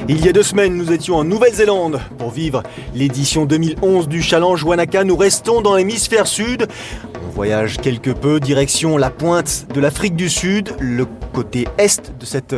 Il y a 2 semaines, nous étions en Nouvelle-Zélande pour vivre l'édition 2011 du Challenge Wanaka. Nous restons dans l'hémisphère sud. On voyage quelque peu, direction la pointe de l'Afrique du Sud, le côté est de cette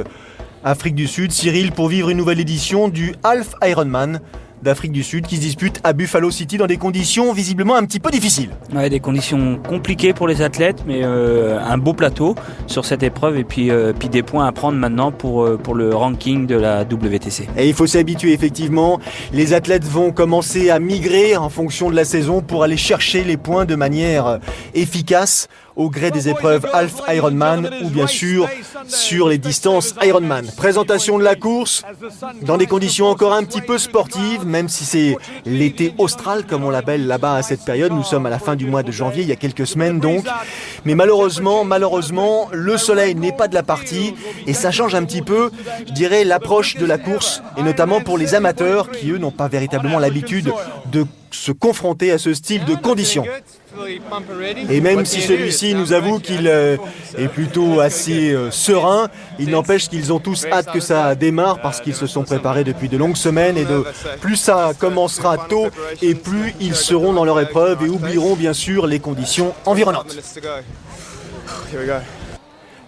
Afrique du Sud. Cyril, pour vivre une nouvelle édition du Half Ironman d'Afrique du Sud qui se dispute à Buffalo City dans des conditions visiblement un petit peu difficiles. Ouais, des conditions compliquées pour les athlètes, mais un beau plateau sur cette épreuve et puis des points à prendre maintenant pour le ranking de la WTC. Et il faut s'y habituer effectivement. Les athlètes vont commencer à migrer en fonction de la saison pour aller chercher les points de manière efficace au gré des épreuves Half Ironman ou bien sûr sur les distances Ironman. Présentation de la course dans des conditions encore un petit peu sportives, même si c'est l'été austral comme on l'appelle là-bas à cette période. Nous sommes à la fin du mois de janvier, il y a quelques semaines donc. Mais malheureusement, le soleil n'est pas de la partie et ça change un petit peu, je dirais, l'approche de la course et notamment pour les amateurs qui eux n'ont pas véritablement l'habitude de se confronter à ce style de conditions. Et même si celui-ci nous avoue qu'il est plutôt assez serein, il n'empêche qu'ils ont tous hâte que ça démarre parce qu'ils se sont préparés depuis de longues semaines et plus ça commencera tôt et plus ils seront dans leur épreuve et oublieront bien sûr les conditions environnantes.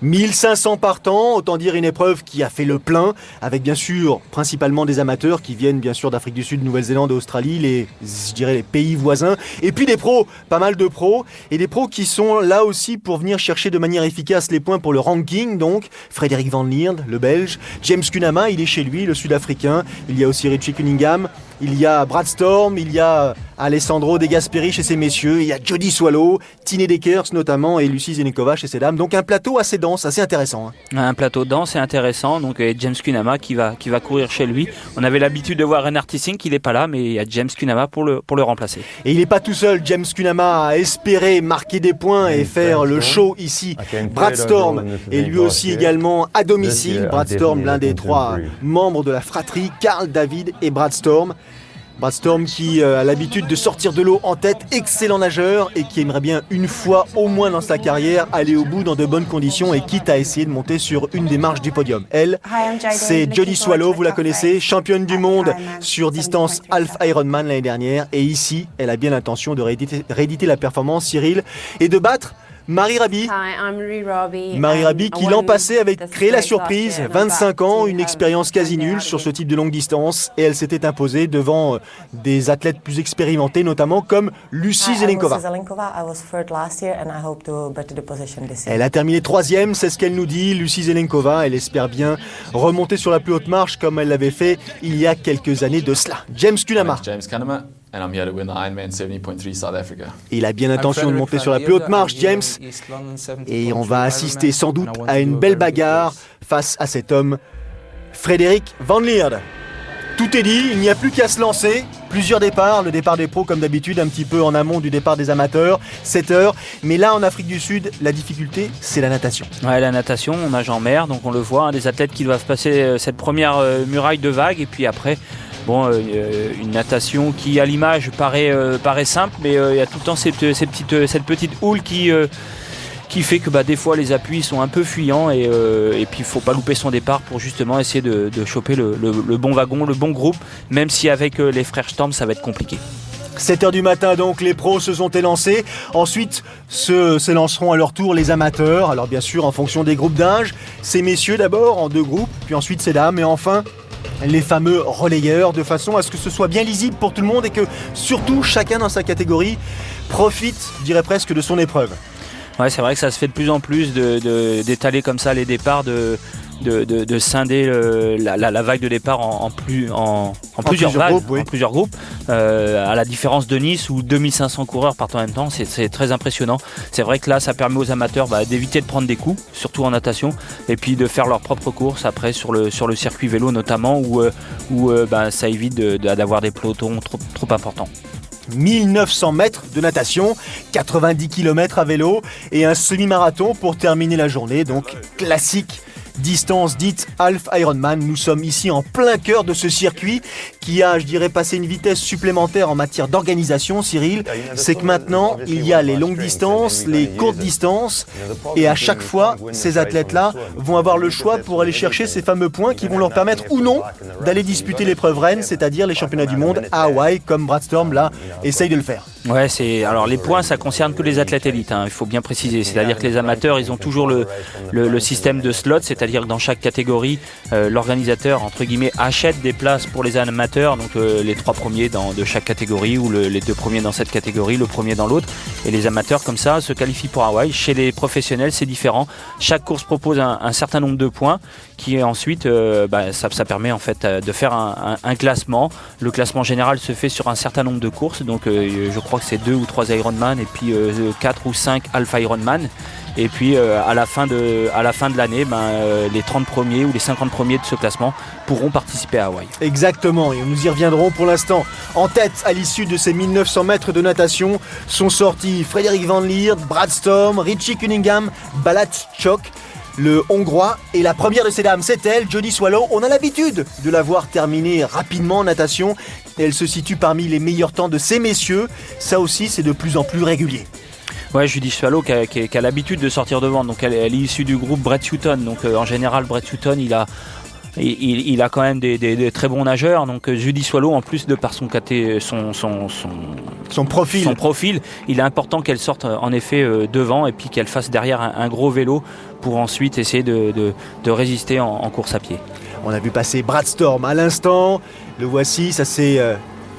1500 partants, autant dire une épreuve qui a fait le plein, avec bien sûr principalement des amateurs qui viennent bien sûr d'Afrique du Sud, Nouvelle-Zélande, Australie, les pays voisins, et puis des pros, pas mal de pros, et des pros qui sont là aussi pour venir chercher de manière efficace les points pour le ranking, donc Frédéric Van Lierde, le Belge, James Kunama, il est chez lui, le Sud-Africain, il y a aussi Richie Cunningham, il y a Brad Storm, il y a Alessandro De Gasperi chez ces messieurs, il y a Jody Swallow, Tine Dekers notamment et Lucie Zelenková chez ces dames. Donc un plateau assez dense, assez intéressant. Un plateau dense et intéressant, donc James Kunama qui va courir chez lui. On avait l'habitude de voir Reinhard Tissing, qui n'est pas là, mais il y a James Kunama pour le remplacer. Et il n'est pas tout seul, James Kunama, à espérer marquer des points et faire le show ici. Brad Storm est lui aussi également à domicile. Brad Storm, l'un des 3 membres de la fratrie, Carl David et Brad Storm. Brad Storm qui a l'habitude de sortir de l'eau en tête, excellent nageur et qui aimerait bien une fois au moins dans sa carrière aller au bout dans de bonnes conditions et quitte à essayer de monter sur une des marches du podium. Elle, c'est Jody Swallow, vous la connaissez, championne du monde sur distance Half Ironman l'année dernière et ici, elle a bien l'intention de rééditer la performance, Cyril, et de battre Marie Rabi. Marie Rabi qui l'an passé avait créé la surprise, 25 ans, une expérience quasi nulle sur ce type de longue distance et elle s'était imposée devant des athlètes plus expérimentés, notamment comme Lucie Zelenková. Elle a terminé 3e, c'est ce qu'elle nous dit, Lucie Zelenková. Elle espère bien remonter sur la plus haute marche comme elle l'avait fait il y a quelques années de cela. James Kunama. And I'm here to win the Ironman 70.3 South Africa. Il a bien l'intention de monter sur la plus haute marche, James. Et on va assister sans doute à une belle bagarre face à cet homme, Frédéric Van Lierde. Tout est dit, il n'y a plus qu'à se lancer. Plusieurs départs, le départ des pros comme d'habitude, un petit peu en amont du départ des amateurs, 7 heures. Mais là, en Afrique du Sud, la difficulté, c'est la natation. Ouais, la natation, on nage en mer, donc on le voit, des athlètes qui doivent passer cette première muraille de vagues et puis après... Bon, une natation qui, à l'image, paraît simple, mais il y a tout le temps cette petite houle qui fait que des fois les appuis sont un peu fuyants et puis il ne faut pas louper son départ pour justement essayer de choper le bon wagon, le bon groupe, même si avec les frères Storm, ça va être compliqué. 7h du matin donc, les pros se sont élancés. Ensuite se lanceront à leur tour les amateurs. Alors bien sûr en fonction des groupes d'âge. Ces messieurs d'abord en 2 groupes, puis ensuite ces dames et enfin... les fameux relayeurs, de façon à ce que ce soit bien lisible pour tout le monde et que surtout chacun dans sa catégorie profite, je dirais presque, de son épreuve. Ouais, c'est vrai que ça se fait de plus en plus d'étaler comme ça les départs, de scinder la vague de départ en plusieurs vagues, groupes, oui. En plusieurs groupes. À la différence de Nice où 2500 coureurs partent en même temps, c'est très impressionnant. C'est vrai que là, ça permet aux amateurs d'éviter de prendre des coups, surtout en natation, et puis de faire leur propre course après sur le circuit vélo notamment, où ça évite d'avoir des pelotons trop importants. 1900 mètres de natation, 90 km à vélo et un semi-marathon pour terminer la journée, donc classique distance dite Half Ironman. Nous sommes ici en plein cœur de ce circuit qui a, je dirais, passé une vitesse supplémentaire en matière d'organisation, Cyril, c'est que maintenant, il y a les longues distances, les courtes distances, et à chaque fois, ces athlètes-là vont avoir le choix pour aller chercher ces fameux points qui vont leur permettre ou non d'aller disputer l'épreuve reine, c'est-à-dire les championnats du monde à Hawaï, comme Brad Storm, là, essaye de le faire. Ouais, alors les points, ça concerne que les athlètes élites, hein, il faut bien préciser. C'est-à-dire que les amateurs, ils ont toujours le système de slot, c'est-à-dire que dans chaque catégorie, l'organisateur, entre guillemets, achète des places pour les amateurs, donc les 3 premiers de chaque catégorie, ou les 2 premiers dans cette catégorie, le premier dans l'autre. Et les amateurs, comme ça, se qualifient pour Hawaï. Chez les professionnels, c'est différent. Chaque course propose un certain nombre de points, qui ensuite, ça permet en fait de faire un classement. Le classement général se fait sur un certain nombre de courses, donc je crois que c'est 2 ou 3 Ironman et puis 4 ou 5 Alpha Ironman. Et puis à la fin de l'année, les 30 premiers ou les 50 premiers de ce classement pourront participer à Hawaï. Exactement, et nous y reviendrons. Pour l'instant. En tête, à l'issue de ces 1900 mètres de natation, sont sortis Frédéric Van Lierde, Brad Storm, Richie Cunningham, Balat Chok, le Hongrois. Et la première de ces dames, c'est elle, Jodie Swallow. On a l'habitude de la voir terminer rapidement en natation. Elle se situe parmi les meilleurs temps de ces messieurs. Ça aussi, c'est de plus en plus régulier. Ouais, Jodie Swallow qui a l'habitude de sortir devant. Donc elle est issue du groupe Brett Hutton. Donc en général, Brett Hutton, il a quand même des très bons nageurs. Donc Jodie Swallow, en plus de par son profil, il est important qu'elle sorte en effet devant et puis qu'elle fasse derrière un gros vélo pour ensuite essayer de résister en course à pied. On a vu passer Brad Storm à l'instant. Le voici, ça c'est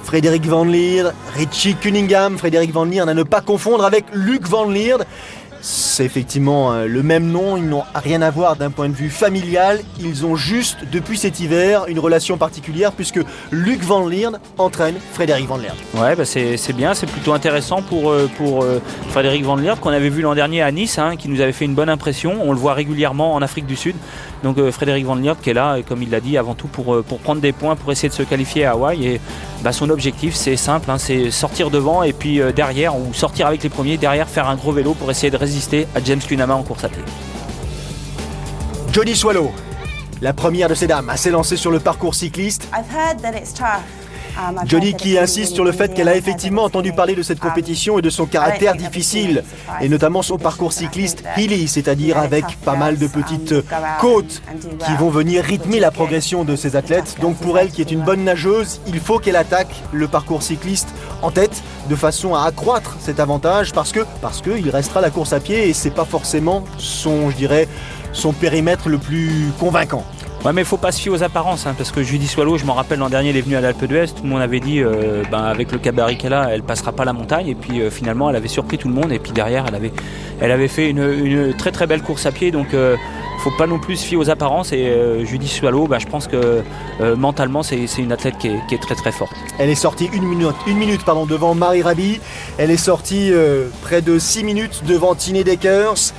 Frédéric Van Lierde, Richie Cunningham. Frédéric Van Lierde à ne pas confondre avec Luc Van Lierde. C'est effectivement le même nom, ils n'ont rien à voir d'un point de vue familial. Ils ont juste, depuis cet hiver, une relation particulière puisque Luc Van Lierde entraîne Frédéric Van Lierde. Ouais, c'est bien, c'est plutôt intéressant pour Frédéric Van Lierde qu'on avait vu l'an dernier à Nice, qui nous avait fait une bonne impression. On le voit régulièrement en Afrique du Sud. Donc Frédéric Van Lierde qui est là, comme il l'a dit, avant tout pour prendre des points, pour essayer de se qualifier à Hawaï. Et son objectif, c'est simple, c'est sortir devant et puis derrière, ou sortir avec les premiers, derrière faire un gros vélo pour essayer de résister à James Kunama en course à pied. Jodie Swallow, la première de ces dames, à s'élancer sur le parcours cycliste. Jodie qui insiste sur le fait qu'elle a effectivement entendu parler de cette compétition et de son caractère difficile, et notamment son parcours cycliste hilly, c'est-à-dire avec pas mal de petites côtes qui vont venir rythmer la progression de ces athlètes. Donc pour elle qui est une bonne nageuse, il faut qu'elle attaque le parcours cycliste en tête de façon à accroître cet avantage parce que il restera la course à pied et c'est pas forcément son périmètre le plus convaincant. Ouais, mais il ne faut pas se fier aux apparences, parce que Jodie Swallow, je m'en rappelle l'an dernier, elle est venue à l'Alpe d'Huez, tout le monde avait dit avec le gabarit qu'elle a, elle passera pas la montagne, et puis finalement elle avait surpris tout le monde, et puis derrière elle avait fait une très très belle course à pied, donc faut pas non plus se fier aux apparences, et Jodie Swallow, je pense que mentalement c'est une athlète qui est très très forte. Elle est sortie une minute devant Marie Rabi, elle est sortie près de 6 minutes devant Tine Deckers.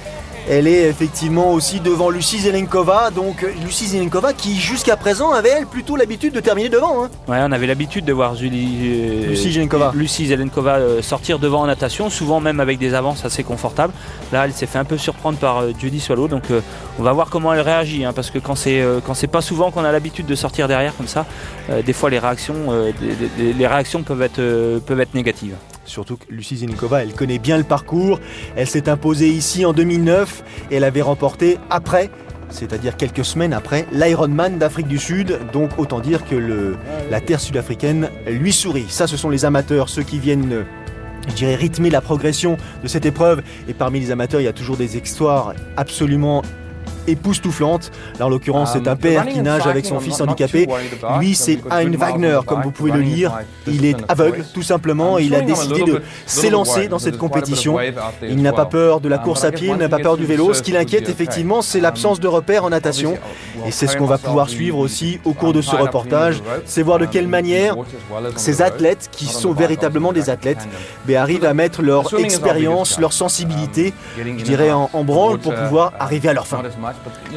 Elle est effectivement aussi devant Lucie Zelenkova, donc Lucie Zelenkova qui jusqu'à présent avait elle plutôt l'habitude de terminer devant. Ouais, on avait l'habitude de voir Lucie Zelenkova sortir devant en natation, souvent même avec des avances assez confortables. Là, elle s'est fait un peu surprendre par Jodie Swallow, donc on va voir comment elle réagit, parce que quand c'est pas souvent qu'on a l'habitude de sortir derrière comme ça, des fois les réactions peuvent être négatives. Surtout que Lucie Zelenkova, elle connaît bien le parcours. Elle s'est imposée ici en 2009 et elle avait remporté c'est-à-dire quelques semaines après, l'Ironman d'Afrique du Sud. Donc autant dire que la terre sud-africaine lui sourit. Ça, ce sont les amateurs, ceux qui viennent rythmer la progression de cette épreuve. Et parmi les amateurs, il y a toujours des histoires absolument époustouflante. Là, en l'occurrence, c'est un père qui nage avec son fils handicapé. Lui, c'est Hein Wagner, comme vous pouvez le lire. Il est aveugle, tout simplement, et il a décidé de s'élancer dans cette compétition. Il n'a pas peur de la course à pied, il n'a pas peur du vélo. Ce qui l'inquiète, effectivement, c'est l'absence de repères en natation. Et c'est ce qu'on va pouvoir suivre aussi au cours de ce reportage. C'est voir de quelle manière ces athlètes, qui sont véritablement des athlètes, arrivent à mettre leur expérience, leur sensibilité, en branle pour pouvoir arriver à leur fin.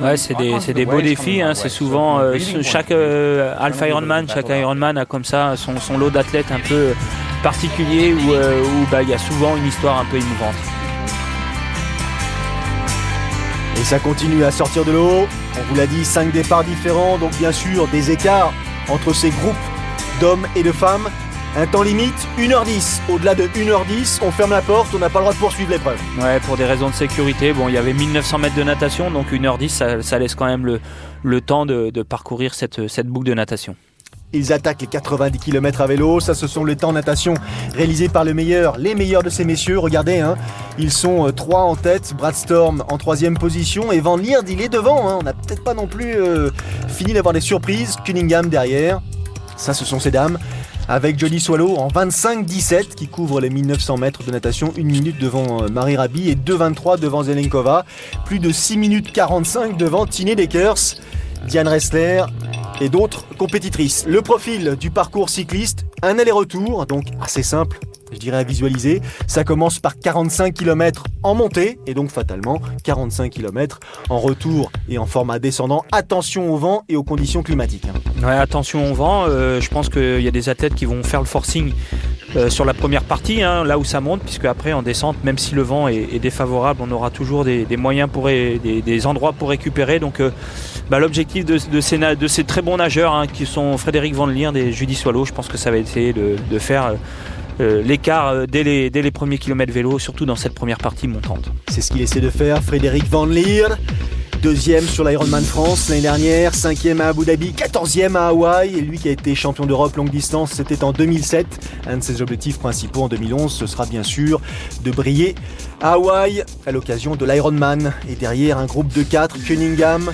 Ouais, c'est des beaux défis, c'est souvent chaque Alpha Ironman, chaque Ironman a comme ça son lot d'athlètes un peu particulier où il y a souvent une histoire un peu émouvante. Et ça continue à sortir de l'eau. On vous l'a dit, 5 départs différents, donc bien sûr des écarts entre ces groupes d'hommes et de femmes. Un temps limite, 1h10. Au-delà de 1h10, on ferme la porte, on n'a pas le droit de poursuivre l'épreuve. Ouais, pour des raisons de sécurité. Bon, il y avait 1900 mètres de natation, donc 1h10, ça laisse quand même le temps de parcourir cette boucle de natation. Ils attaquent les 90 km à vélo. Ça, ce sont les temps de natation réalisés par les meilleurs de ces messieurs. Regardez, ils sont 3 en tête. Brad Storm en 3e position. Et Van Lierde, il est devant. On n'a peut-être pas non plus fini d'avoir des surprises. Cunningham derrière. Ça, ce sont ces dames. Avec Jody Swallow en 25-17 qui couvre les 1900 mètres de natation. 1 minute devant Marie Rabi et 2-23 devant Zelenkova. Plus de 6 minutes 45 devant Tine Deckers, Diane Ressler et d'autres compétitrices. Le profil du parcours cycliste, un aller-retour, donc assez simple, je dirais à visualiser. Ça commence par 45 km en montée et donc fatalement 45 km en retour et en format descendant. Attention au vent et aux conditions climatiques. Ouais, attention au vent, je pense qu'il y a des athlètes qui vont faire le forcing sur la première partie, là où ça monte, puisque après en descente, même si le vent est défavorable, on aura toujours des moyens des endroits pour récupérer. Donc l'objectif de ces très bons nageurs qui sont Frédéric Van Lierde et Jody Swallow, je pense que ça va essayer de faire l'écart dès les premiers kilomètres vélo, surtout dans cette première partie montante. C'est ce qu'il essaie de faire, Frédéric Van Lierde. 2e sur l'Ironman France l'année dernière, 5e à Abu Dhabi, 14e à Hawaï. Et lui qui a été champion d'Europe longue distance, c'était en 2007. Un de ses objectifs principaux en 2011, ce sera bien sûr de briller à Hawaï à l'occasion de l'Ironman. Et derrière, un groupe de 4, Cunningham,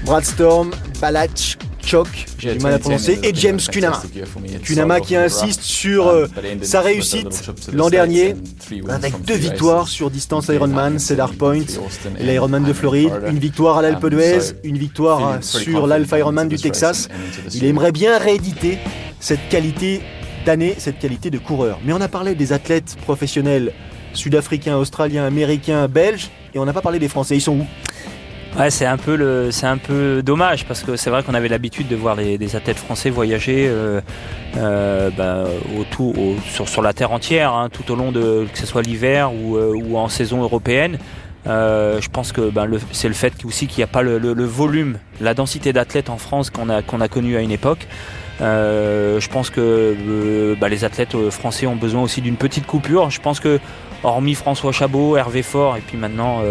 Brad Storm, Balach, Choc, j'ai du mal à prononcer, et James Kunama. Kunama qui insiste sur sa réussite l'an dernier avec 2 victoires sur distance Ironman, Cedar Point et l'Ironman de Floride, une victoire à l'Alpe d'Huez, une victoire sur l'Alpha Ironman du Texas. Il aimerait bien rééditer cette qualité d'année, cette qualité de coureur. Mais on a parlé des athlètes professionnels sud-africains, australiens, américains, belges, et on n'a pas parlé des Français. Ils sont où ? Ouais, c'est un peu dommage parce que c'est vrai qu'on avait l'habitude de voir des athlètes français voyager sur la terre entière, tout au long que ce soit l'hiver ou en saison européenne. Je pense que c'est le fait aussi qu'il n'y a pas le volume, la densité d'athlètes en France qu'on a connu à une époque. Je pense que les athlètes français ont besoin aussi d'une petite coupure. Je pense que hormis François Chabot, Hervé Faure et puis maintenant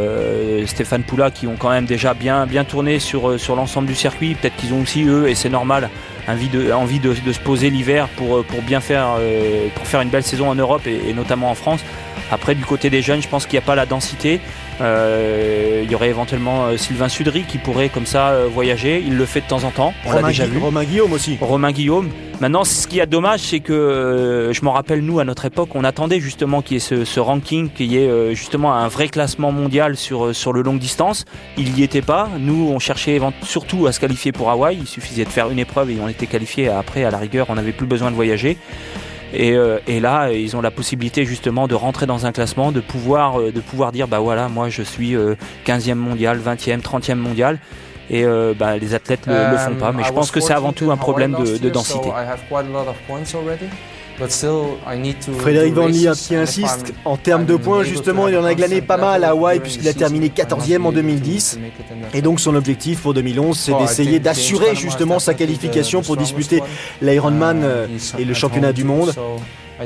Stéphane Poula qui ont quand même déjà bien tourné sur l'ensemble du circuit, peut-être qu'ils ont aussi eux, et c'est normal, envie de se poser l'hiver pour bien faire pour faire une belle saison en Europe et notamment en France. Après, du côté des jeunes, je pense qu'il n'y a pas la densité. Il y aurait éventuellement Sylvain Sudry qui pourrait comme ça voyager. Il le fait de temps en temps. On l'a déjà vu. Romain Guillaume aussi. Romain Guillaume. Maintenant, ce qui est dommage, c'est que je m'en rappelle, nous, à notre époque, on attendait justement qu'il y ait ce ranking, qu'il y ait justement un vrai classement mondial sur le longue distance. Il n'y était pas. Nous, on cherchait surtout à se qualifier pour Hawaï. Il suffisait de faire une épreuve et on était qualifié. Après, à la rigueur, on n'avait plus besoin de voyager. Et là, ils ont la possibilité justement de rentrer dans un classement, de pouvoir dire moi je suis 15e mondial, 20e, 30e mondial. Et les athlètes le font pas. Mais je pense que c'est avant tout un problème de densité. Frédéric Van Lierde qui insiste en termes de points, justement il en a glané pas mal à Hawaï puisqu'il a terminé 14e en 2010 et donc son objectif pour 2011 c'est d'essayer d'assurer justement sa qualification pour disputer l'Ironman et le championnat du monde.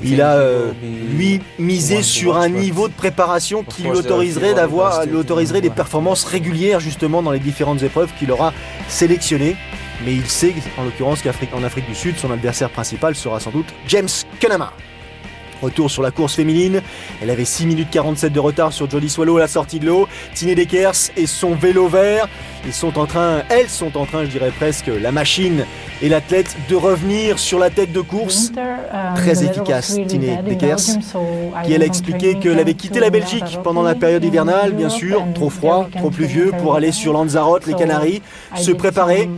Il a lui misé sur un niveau de préparation qui l'autoriserait des performances régulières justement dans les différentes épreuves qu'il aura sélectionnées. Mais il sait en l'occurrence qu'en Afrique du Sud, son adversaire principal sera sans doute James Kunama. Retour sur la course féminine, elle avait 6 minutes 47 de retard sur Jody Swallow à la sortie de l'eau. Tine Deckers et son vélo vert, elles sont en train, je dirais presque, la machine et l'athlète, de revenir sur la tête de course. Très efficace, Tine Deckers, qui elle a expliqué qu'elle avait quitté la Belgique pendant la période hivernale, bien sûr, trop froid, trop pluvieux, pour aller sur Lanzarote, les Canaries, se préparer,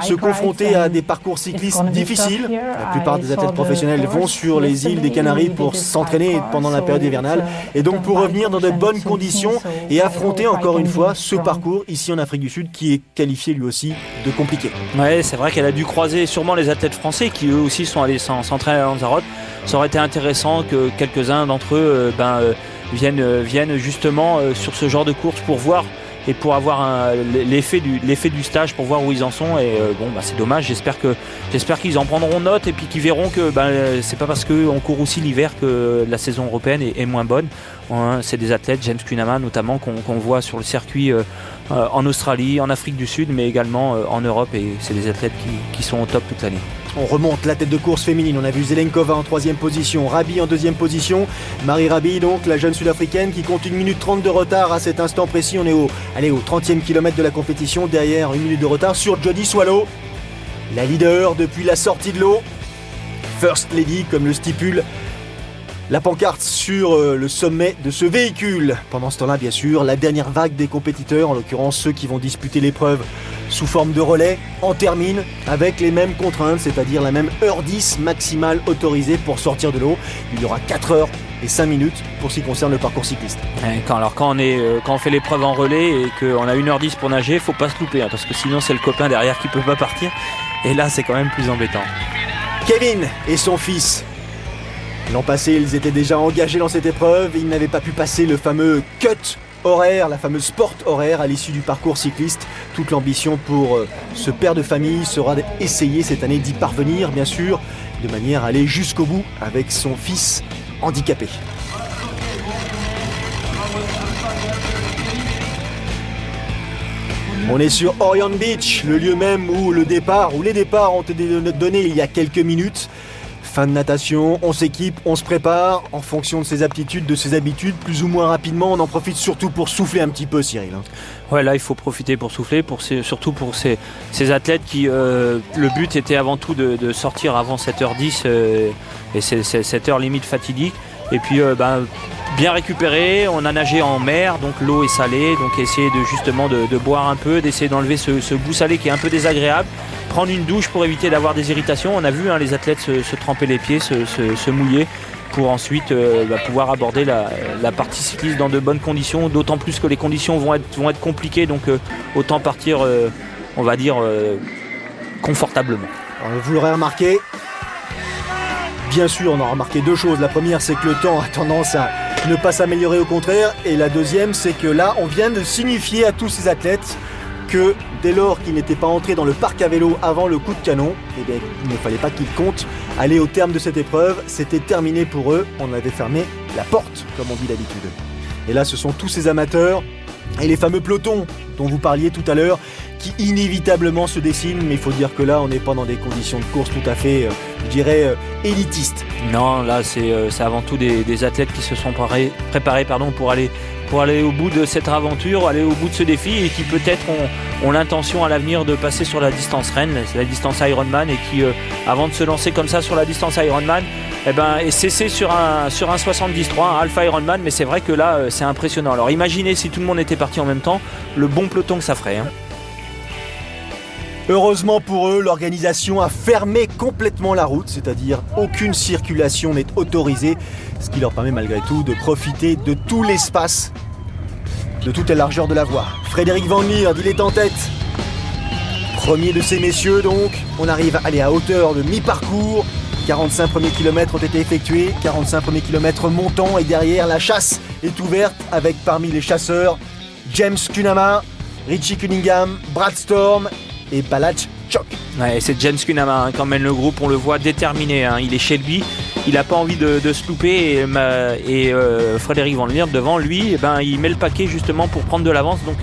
se confronter à des parcours cyclistes difficiles. La plupart des athlètes professionnels vont sur les îles des Canaries pour s'entraîner pendant la période hivernale et donc pour revenir dans de bonnes conditions et affronter encore une fois ce parcours ici en Afrique du Sud qui est qualifié lui aussi de compliqué. Ouais, c'est vrai qu'elle a dû croiser sûrement les athlètes français qui eux aussi sont allés s'entraîner à Lanzarote. Ça aurait été intéressant que quelques-uns d'entre eux viennent justement sur ce genre de course pour voir et pour avoir l'effet du stage pour voir où ils en sont. Et c'est dommage. J'espère qu'ils en prendront note et puis qu'ils verront que c'est pas parce qu'on court aussi l'hiver que la saison européenne est moins bonne. C'est des athlètes, James Kunama notamment, qu'on voit sur le circuit en Australie, en Afrique du Sud, mais également en Europe, et c'est des athlètes qui sont au top toute l'année. On remonte la tête de course féminine, on a vu Zelenkova en 3e position, Rabi en 2e position, Marie Rabi donc, la jeune sud-africaine qui compte 1 minute 30 de retard à cet instant précis. On est au 30e kilomètre de la compétition, derrière 1 minute de retard sur Jody Swallow, la leader depuis la sortie de l'eau, First Lady comme le stipule la pancarte sur le sommet de ce véhicule. Pendant ce temps-là, bien sûr, la dernière vague des compétiteurs, en l'occurrence ceux qui vont disputer l'épreuve sous forme de relais, en termine avec les mêmes contraintes, c'est-à-dire la même heure 10 maximale autorisée pour sortir de l'eau. Il y aura 4 heures et 5 minutes pour ce qui concerne le parcours cycliste. Quand on fait l'épreuve en relais et qu'on a 1h10 pour nager, il ne faut pas se louper, parce que sinon c'est le copain derrière qui ne peut pas partir. Et là, c'est quand même plus embêtant. Kevin et son fils. L'an passé, ils étaient déjà engagés dans cette épreuve. Ils n'avaient pas pu passer le fameux cut horaire, la fameuse porte horaire à l'issue du parcours cycliste. Toute l'ambition pour ce père de famille sera d'essayer cette année d'y parvenir, bien sûr, de manière à aller jusqu'au bout avec son fils handicapé. On est sur Orion Beach, le lieu même où les départs ont été donnés il y a quelques minutes. Fin de natation, on s'équipe, on se prépare en fonction de ses aptitudes, de ses habitudes, plus ou moins rapidement. On en profite surtout pour souffler un petit peu, Cyril. Ouais, là il faut profiter pour souffler, surtout pour ces athlètes qui, le but était avant tout de sortir avant 7h10 et c'est cette heure limite fatidique. Et puis bien récupéré, on a nagé en mer, donc l'eau est salée, donc essayer de boire un peu, d'essayer d'enlever ce goût salé qui est un peu désagréable. Prendre une douche pour éviter d'avoir des irritations. On a vu les athlètes se tremper les pieds, se mouiller pour ensuite pouvoir aborder la partie cycliste dans de bonnes conditions, d'autant plus que les conditions vont être compliquées, donc autant partir, on va dire, confortablement. Alors, vous l'aurez remarqué, bien sûr on a remarqué deux choses. La première, c'est que le temps a tendance à ne pas s'améliorer, au contraire, et la deuxième, c'est que là on vient de signifier à tous ces athlètes que dès lors qu'ils n'étaient pas entrés dans le parc à vélo avant le coup de canon, il ne fallait pas qu'ils comptent aller au terme de cette épreuve. C'était terminé pour eux, on avait fermé la porte, comme on dit d'habitude. Et là, ce sont tous ces amateurs et les fameux pelotons dont vous parliez tout à l'heure qui inévitablement se dessinent, mais il faut dire que là, on n'est pas dans des conditions de course tout à fait, élitistes. Non, là, c'est avant tout des athlètes qui se sont préparés pour aller au bout de cette aventure, aller au bout de ce défi, et qui peut-être ont l'intention à l'avenir de passer sur la distance Rennes, la distance Ironman, et qui, avant de se lancer comme ça sur la distance Ironman, est cessé sur un 73, un Alpha Ironman, mais c'est vrai que là, c'est impressionnant. Alors imaginez si tout le monde était parti en même temps, le bon peloton que ça ferait. Heureusement pour eux, l'organisation a fermé complètement la route, c'est-à-dire aucune circulation n'est autorisée, ce qui leur permet malgré tout de profiter de tout l'espace, de toute la largeur de la voie. Frédéric Van Lierde, il est en tête. Premier de ces messieurs donc, on arrive à aller à hauteur de mi-parcours. 45 premiers kilomètres ont été effectués, 45 premiers kilomètres montants, et derrière la chasse est ouverte avec parmi les chasseurs James Kunama, Richie Cunningham, Brad Storm et Balazs Chok. Ouais, c'est James Kunama qui emmène le groupe, on le voit déterminé, il est chez lui, il n'a pas envie de se louper, et Frédéric Van Lierde devant lui, il met le paquet justement pour prendre de l'avance, donc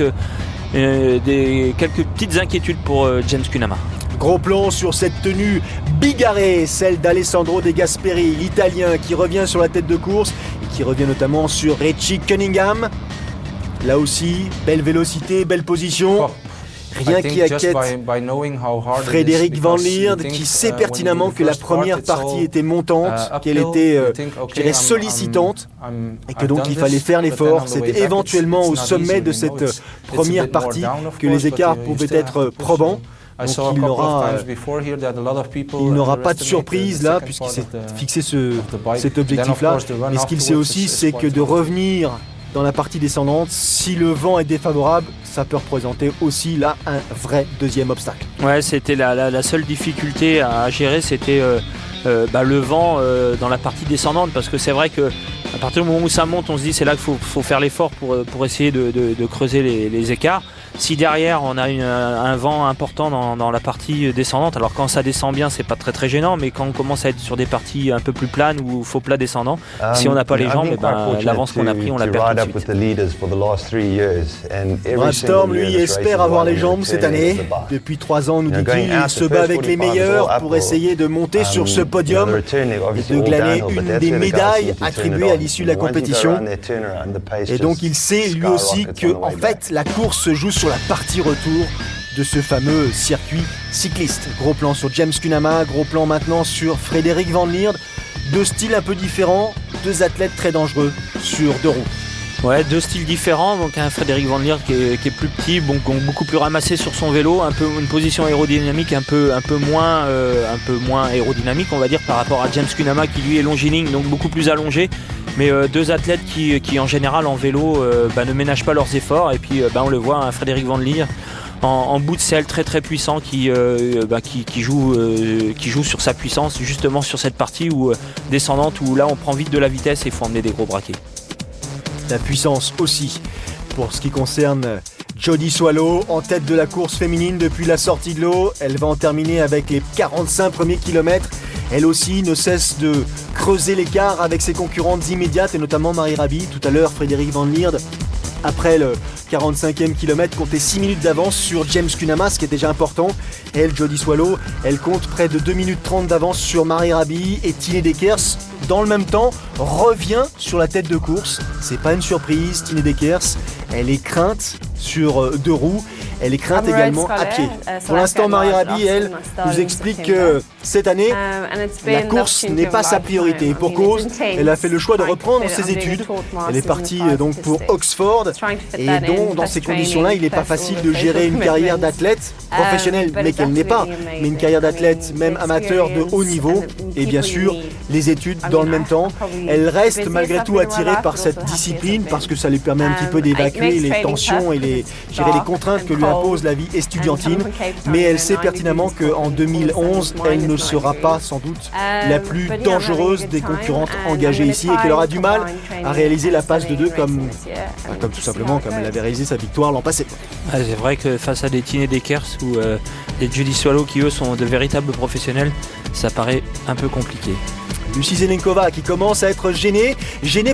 quelques petites inquiétudes pour James Kunama. Gros plan sur cette tenue bigarrée, celle d'Alessandro De Gasperi, l'Italien qui revient sur la tête de course et qui revient notamment sur Richie Cunningham. Là aussi, belle vélocité, belle position. Rien qui inquiète Frédéric Van Lierde, qui sait pertinemment que la première partie était montante, qu'elle était sollicitante, et que donc il fallait faire l'effort. C'était éventuellement au sommet de cette première partie que les écarts pouvaient être probants. Donc il n'aura pas de surprise là, puisqu'il s'est fixé cet objectif-là. Mais ce qu'il sait aussi, c'est que de revenir dans la partie descendante, si le vent est défavorable, ça peut représenter aussi là un vrai deuxième obstacle. Ouais, c'était la seule difficulté à gérer, c'était le vent dans la partie descendante, parce que c'est vrai que À partir du moment où ça monte, on se dit c'est là qu'il faut faire l'effort pour essayer de creuser les écarts. Si derrière on a un vent important dans la partie descendante, alors quand ça descend bien c'est pas très très gênant, mais quand on commence à être sur des parties un peu plus planes ou faux plat descendant, si on n'a pas les jambes, l'avance qu'on a pris on la perd tout de suite. Brad Storm lui espère avoir les jambes cette année. Depuis 3 ans, nous dit-il, il se bat avec les meilleurs pour essayer de monter sur ce podium et de glaner une des médailles attribuées à l'issue de la compétition. Et donc il sait lui aussi que en fait la course se joue sur la partie retour de ce fameux circuit cycliste. Gros plan sur James Cunnama, gros plan maintenant sur Frederik van Lierde. 2 styles un peu différents, 2 athlètes très dangereux sur 2 roues. Ouais, 2 styles différents, donc un Frederik van Lierde qui est plus petit, beaucoup plus ramassé sur son vélo, un peu une position aérodynamique un peu moins aérodynamique on va dire par rapport à James Cunnama qui lui est longiligne, donc beaucoup plus allongé. Mais 2 athlètes qui en général en vélo ne ménagent pas leurs efforts et puis on le voit, Frederik van Lierde en bout de selle très très puissant qui joue sur sa puissance justement sur cette partie descendante où là on prend vite de la vitesse et il faut emmener des gros braquets. La puissance aussi pour ce qui concerne Jodi Swallow en tête de la course féminine depuis la sortie de l'eau. Elle va en terminer avec les 45 premiers kilomètres. Elle aussi ne cesse de creuser l'écart avec ses concurrentes immédiates et notamment Marie Raby. Tout à l'heure, Frederik van Lierde, après le 45e kilomètre, comptait 6 minutes d'avance sur James Cunnama, ce qui est déjà important. Et elle, Jodi Swallow, elle compte près de 2 minutes 30 d'avance sur Marie Raby et Tine Deckers. Dans le même temps, revient sur la tête de course. C'est pas une surprise, Tine Deckers. Elle est crainte sur 2 roues. Elle est crainte également à pied. Pour l'instant, Marie Raby, elle, nous explique que cette année, la course n'est pas sa priorité. Et pour cause, elle a fait le choix de reprendre ses études. Elle est partie donc pour Oxford. Et donc, dans ces conditions-là, il n'est pas facile de gérer une carrière d'athlète professionnelle, mais qu'elle n'est pas. Mais une carrière d'athlète, même amateur de haut niveau. Et bien sûr, les études dans le même temps. Elle reste malgré tout attirée par cette discipline parce que ça lui permet un petit peu d'évacuer les tensions et gérer les contraintes que lui impose la vie estudiantine, mais elle sait pertinemment qu'en 2011, elle ne sera pas sans doute la plus dangereuse des concurrentes engagées ici et qu'elle aura du mal à réaliser la passe de 2 comme tout simplement comme elle avait réalisé sa victoire l'an passé. C'est vrai que face à des Tine Deckers ou des Jodi Swallow qui eux sont de véritables professionnels, ça paraît un peu compliqué. Lucie Zelenkova qui commence à être gênée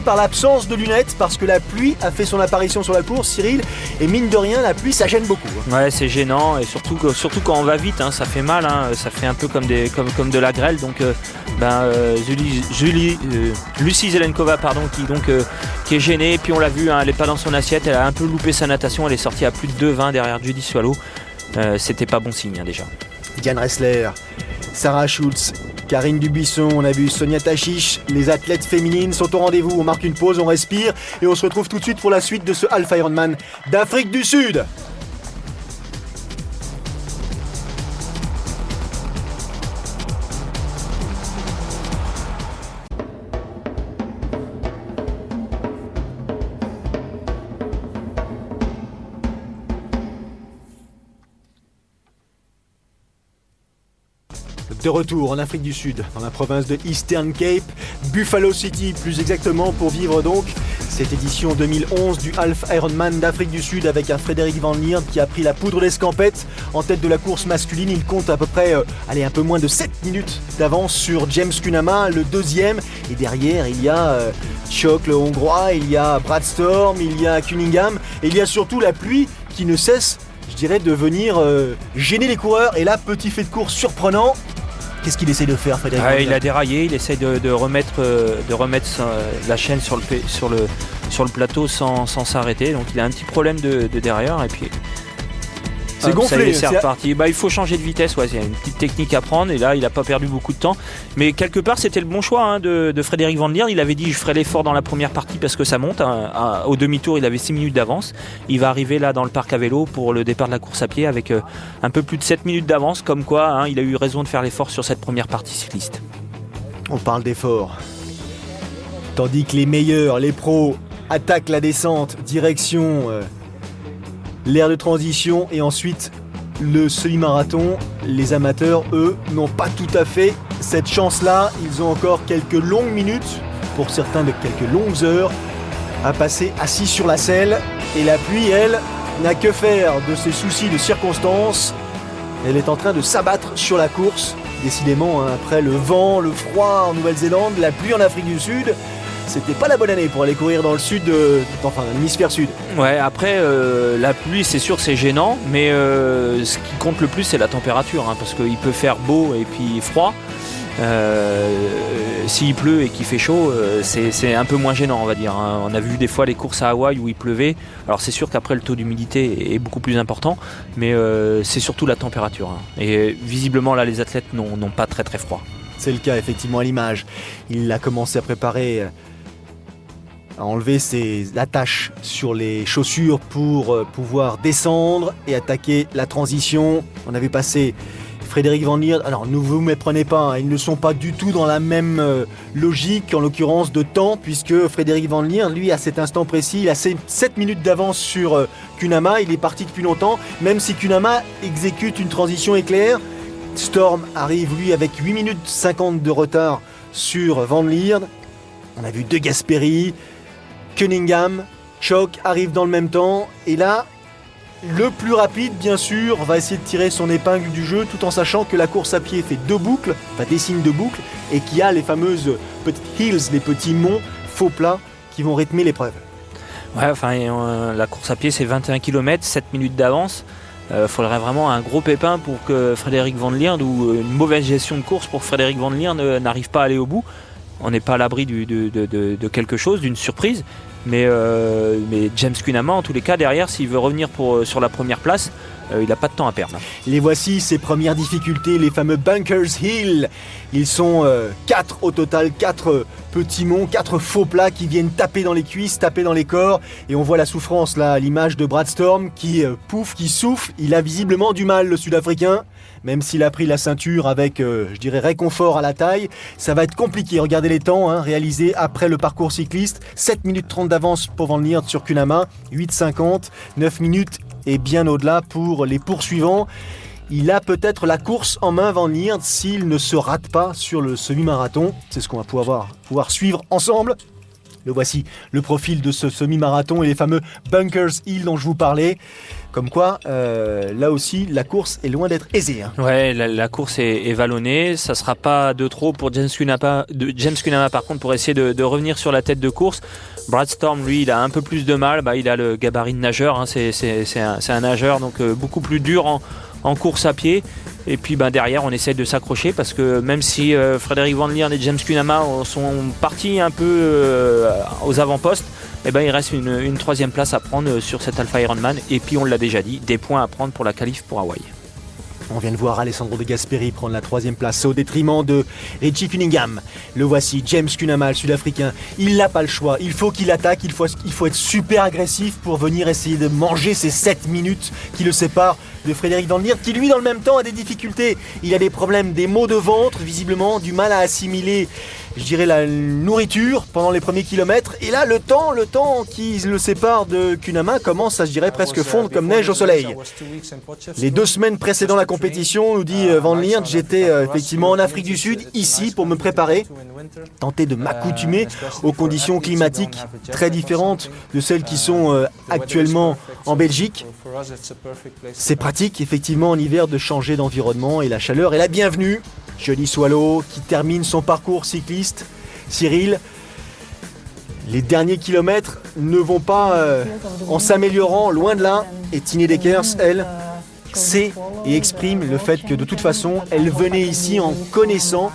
par l'absence de lunettes parce que la pluie a fait son apparition sur la course, Cyril, et mine de rien la pluie ça gêne beaucoup. Ouais, c'est gênant et surtout quand on va vite, ça fait mal, ça fait un peu comme de la grêle, donc Lucie Zelenkova qui est gênée, et puis on l'a vu, elle n'est pas dans son assiette, elle a un peu loupé sa natation, elle est sortie à plus de 2,20 derrière Jodi Swallow, c'était pas bon signe déjà. Diane Ressler, Sarah Schultz, Karine Dubuisson, on a vu Sonia Tachiche, les athlètes féminines sont au rendez-vous, on marque une pause, on respire et on se retrouve tout de suite pour la suite de ce Half Ironman d'Afrique du Sud. De retour en Afrique du Sud, dans la province de Eastern Cape, Buffalo City plus exactement, pour vivre donc cette édition 2011 du Half Ironman d'Afrique du Sud avec un Frederik van Lierde qui a pris la poudre d'escampette en tête de la course masculine. Il compte à peu près un peu moins de 7 minutes d'avance sur James Cunnama, le deuxième. Et derrière, il y a Choc, le Hongrois, il y a Brad Storm, il y a Cunningham. Et il y a surtout la pluie qui ne cesse, je dirais, de venir gêner les coureurs. Et là, petit fait de course surprenant. Qu'est-ce qu'il essaie de faire, Frédéric? Il a déraillé, il essaie de remettre la chaîne sur le plateau sans s'arrêter. Donc il a un petit problème de derrière et puis c'est gonflé. C'est reparti. Il faut changer de vitesse, il y a une petite technique à prendre et là il n'a pas perdu beaucoup de temps. Mais quelque part c'était le bon choix de Frederik van Lierde. Il avait dit je ferai l'effort dans la première partie parce que ça monte. Au demi-tour il avait 6 minutes d'avance. Il va arriver là dans le parc à vélo pour le départ de la course à pied avec un peu plus de 7 minutes d'avance. Comme quoi il a eu raison de faire l'effort sur cette première partie cycliste. On parle d'effort. Tandis que les meilleurs, les pros, attaquent la descente, direction l'aire de transition et ensuite le semi-marathon, les amateurs, eux, n'ont pas tout à fait cette chance-là. Ils ont encore quelques longues minutes pour certains de quelques longues heures à passer assis sur la selle. Et la pluie, elle, n'a que faire de ses soucis de circonstances. Elle est en train de s'abattre sur la course. Décidément, après le vent, le froid en Nouvelle-Zélande, la pluie en Afrique du Sud, c'était pas la bonne année pour aller courir dans le sud, l'hémisphère sud. Ouais, après la pluie, c'est sûr, c'est gênant, mais ce qui compte le plus, c'est la température, parce qu'il peut faire beau et puis froid. S'il pleut et qu'il fait chaud, c'est un peu moins gênant, on va dire. On a vu des fois les courses à Hawaï où il pleuvait. Alors c'est sûr qu'après le taux d'humidité est beaucoup plus important, mais c'est surtout la température. Et visiblement là, les athlètes n'ont pas très très froid. C'est le cas effectivement à l'image. Il a commencé à préparer, à enlever ses attaches sur les chaussures pour pouvoir descendre et attaquer la transition. On avait passé Frédéric Van Lierde, alors ne vous méprenez pas, ils ne sont pas du tout dans la même logique, en l'occurrence de temps, puisque Frédéric Van Lierde, lui, à cet instant précis, il a 7 minutes d'avance sur Kunama, il est parti depuis longtemps, même si Kunama exécute une transition éclair. Storm arrive, lui, avec 8 minutes 50 de retard sur Van Lierde. On a vu De Gasperi, Cunningham, Chock arrivent dans le même temps, et là, le plus rapide, bien sûr, va essayer de tirer son épingle du jeu tout en sachant que la course à pied fait 2 boucles, des signes de boucles, et qu'il y a les fameuses petites hills, les petits monts faux plats qui vont rythmer l'épreuve. Ouais, la course à pied, c'est 21 km, 7 minutes d'avance. Faudrait vraiment un gros pépin pour que Frédéric Van Lierde, ou une mauvaise gestion de course pour que Frédéric Van Lierde n'arrive pas à aller au bout. On n'est pas à l'abri de quelque chose, d'une surprise. Mais James Kunama, en tous les cas, derrière, s'il veut revenir sur la première place, il n'a pas de temps à perdre. Les voici, ses premières difficultés, les fameux Bunkers Hill. Ils sont 4 au total, 4 petits monts, 4 faux plats qui viennent taper dans les cuisses, taper dans les corps. Et on voit la souffrance là, à l'image de Brad Storm qui pouffe, qui souffle. Il a visiblement du mal, le Sud-Africain. Même s'il a pris la ceinture avec, je dirais, réconfort à la taille, ça va être compliqué. Regardez les temps réalisés après le parcours cycliste. 7 minutes 30 d'avance pour Van Lierde sur Kunama, 8,50, 9 minutes et bien au-delà pour les poursuivants. Il a peut-être la course en main, Van Lierde, s'il ne se rate pas sur le semi-marathon. C'est ce qu'on va pouvoir suivre ensemble. Le voici, le profil de ce semi-marathon et les fameux Bunkers Hill dont je vous parlais. Comme quoi, là aussi, la course est loin d'être aisée. Ouais, la course est vallonnée. Ça ne sera pas de trop pour James Kunama, par contre, pour essayer de revenir sur la tête de course. Brad Storm, lui, il a un peu plus de mal. Il a le gabarit de nageur. C'est un nageur, donc beaucoup plus dur en course à pied. Et puis derrière, on essaie de s'accrocher parce que même si Frédéric Van Lierde et James Kunama sont partis un peu aux avant-postes, il reste une 3e place à prendre sur cet Alpha Ironman. Et puis on l'a déjà dit, des points à prendre pour la qualif pour Hawaï. On vient de voir Alessandro De Gasperi prendre la 3e place au détriment de Richie Cunningham. Le voici, James Kunama, le Sud-Africain. Il n'a pas le choix. Il faut qu'il attaque. Il faut être super agressif pour venir essayer de manger ces 7 minutes qui le séparent de Frédéric Van Lierde, qui lui, dans le même temps, a des difficultés. Il a des problèmes, des maux de ventre, visiblement, du mal à assimiler, je dirais, la nourriture pendant les premiers kilomètres. Et là, le temps qui le sépare de Kunama commence à, je dirais, presque fondre comme neige au soleil. Les 2 semaines précédant la compétition, nous dit Van Lierde, j'étais effectivement en Afrique du Sud, ici, pour me préparer, tenter de m'accoutumer aux conditions climatiques très différentes de celles qui sont actuellement en Belgique. C'est pratique, effectivement, en hiver, de changer d'environnement et la chaleur est la bienvenue. Johnny Swallow qui termine son parcours cycliste. Cyril, les derniers kilomètres ne vont pas en s'améliorant, loin de là. Et Tine Deckers, elle, sait et exprime le fait que de toute façon, elle venait ici en connaissant